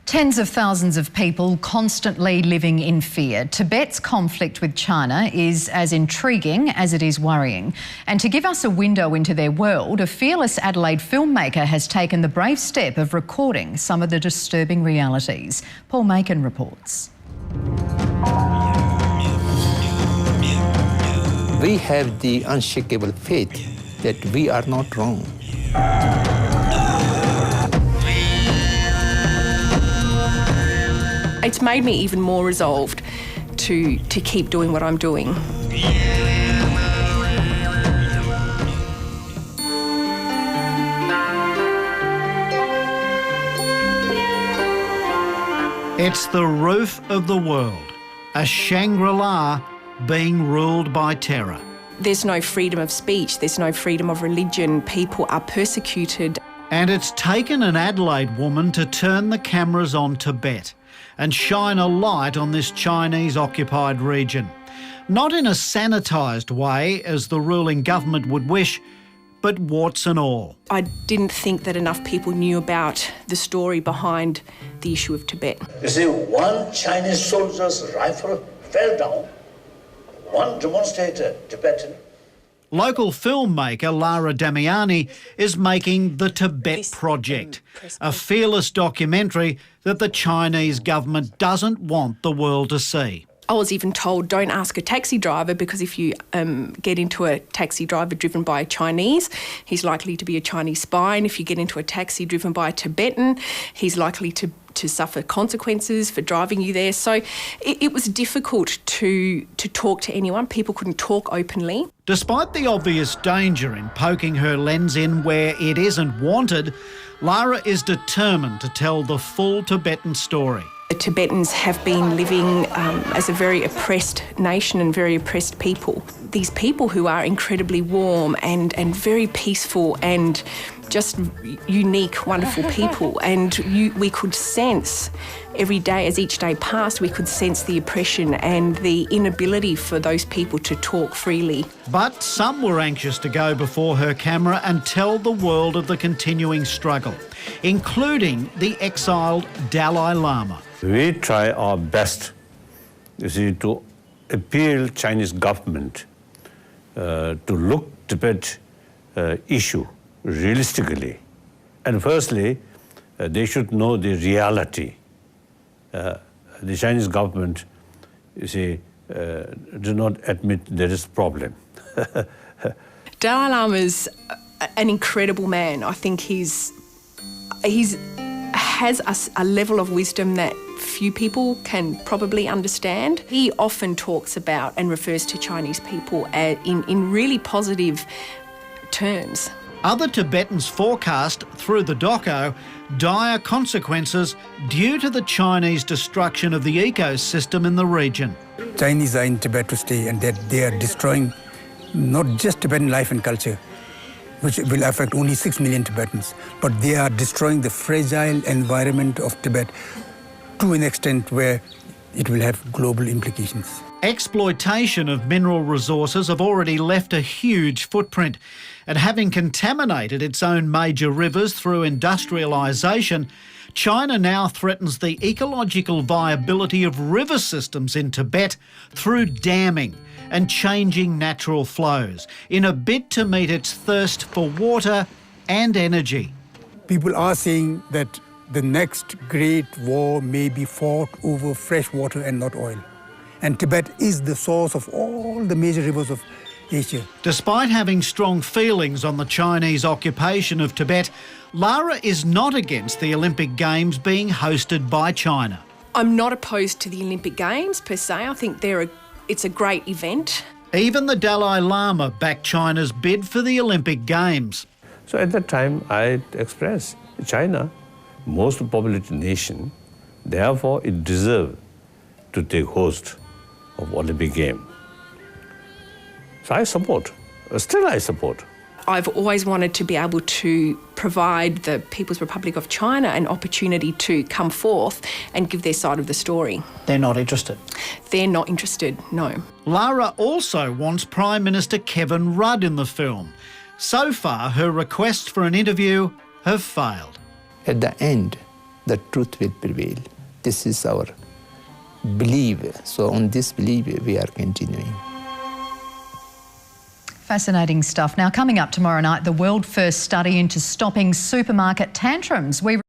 Tens of thousands of people constantly living in fear. Tibet's conflict with China is as intriguing as it is worrying. And to give us a window into their world, a fearless Adelaide filmmaker has taken the brave step of recording some of the disturbing realities. Paul Macon reports. We have the unshakable faith that we are not wrong. It's made me even more resolved to keep doing what I'm doing. It's the roof of the world, a Shangri-La being ruled by terror. There's no freedom of speech, there's no freedom of religion, people are persecuted. And it's taken an Adelaide woman to turn the cameras on Tibet and shine a light on this Chinese-occupied region. Not in a sanitised way, as the ruling government would wish, but warts and all. I didn't think that enough people knew about the story behind the issue of Tibet. You see, one Chinese soldier's rifle fell down, one demonstrator, Tibetan. Local filmmaker Lara Damiani is making the Tibet Project, a fearless documentary that the Chinese government doesn't want the world to see. I was even told, don't ask a taxi driver, because if you get into a taxi driver driven by a Chinese, he's likely to be a Chinese spy. And if you get into a taxi driven by a Tibetan, he's likely to suffer consequences for driving you there. So it was difficult to talk to anyone. People couldn't talk openly. Despite the obvious danger in poking her lens in where it isn't wanted, Lara is determined to tell the full Tibetan story. The Tibetans have been living as a very oppressed nation and very oppressed people. These people who are incredibly warm and very peaceful and just unique, wonderful people. And we could sense every day, as each day passed, we could sense the oppression and the inability for those people to talk freely. But some were anxious to go before her camera and tell the world of the continuing struggle, including the exiled Dalai Lama. We try our best, you see, to appeal Chinese government to look Tibet issue realistically. And firstly, they should know the reality. The Chinese government, you see, do not admit there is a problem. Dalai Lama's an incredible man. I think he's has a level of wisdom that few people can probably understand. He often talks about and refers to Chinese people in really positive terms. Other Tibetans forecast through the doco dire consequences due to the Chinese destruction of the ecosystem in the region. Chinese are in Tibet to stay, and that they are destroying not just Tibetan life and culture, which will affect only 6 million Tibetans, but they are destroying the fragile environment of Tibet to an extent where it will have global implications. Exploitation of mineral resources have already left a huge footprint, and having contaminated its own major rivers through industrialisation, China now threatens the ecological viability of river systems in Tibet through damming and changing natural flows in a bid to meet its thirst for water and energy. People are saying that the next great war may be fought over fresh water and not oil. And Tibet is the source of all the major rivers of Asia. Despite having strong feelings on the Chinese occupation of Tibet, Lara is not against the Olympic Games being hosted by China. I'm not opposed to the Olympic Games per se. I think it's a great event. Even the Dalai Lama backed China's bid for the Olympic Games. So at that time, I expressed China, most populated nation, therefore it deserves to take host of Olympic game. So I support, still I support. I've always wanted to be able to provide the People's Republic of China an opportunity to come forth and give their side of the story. They're not interested? They're not interested, no. Lara also wants Prime Minister Kevin Rudd in the film. So far, her requests for an interview have failed. At the end, the truth will prevail. This is our belief. So on this belief, we are continuing. Fascinating stuff. Now, coming up tomorrow night, the world first study into stopping supermarket tantrums. We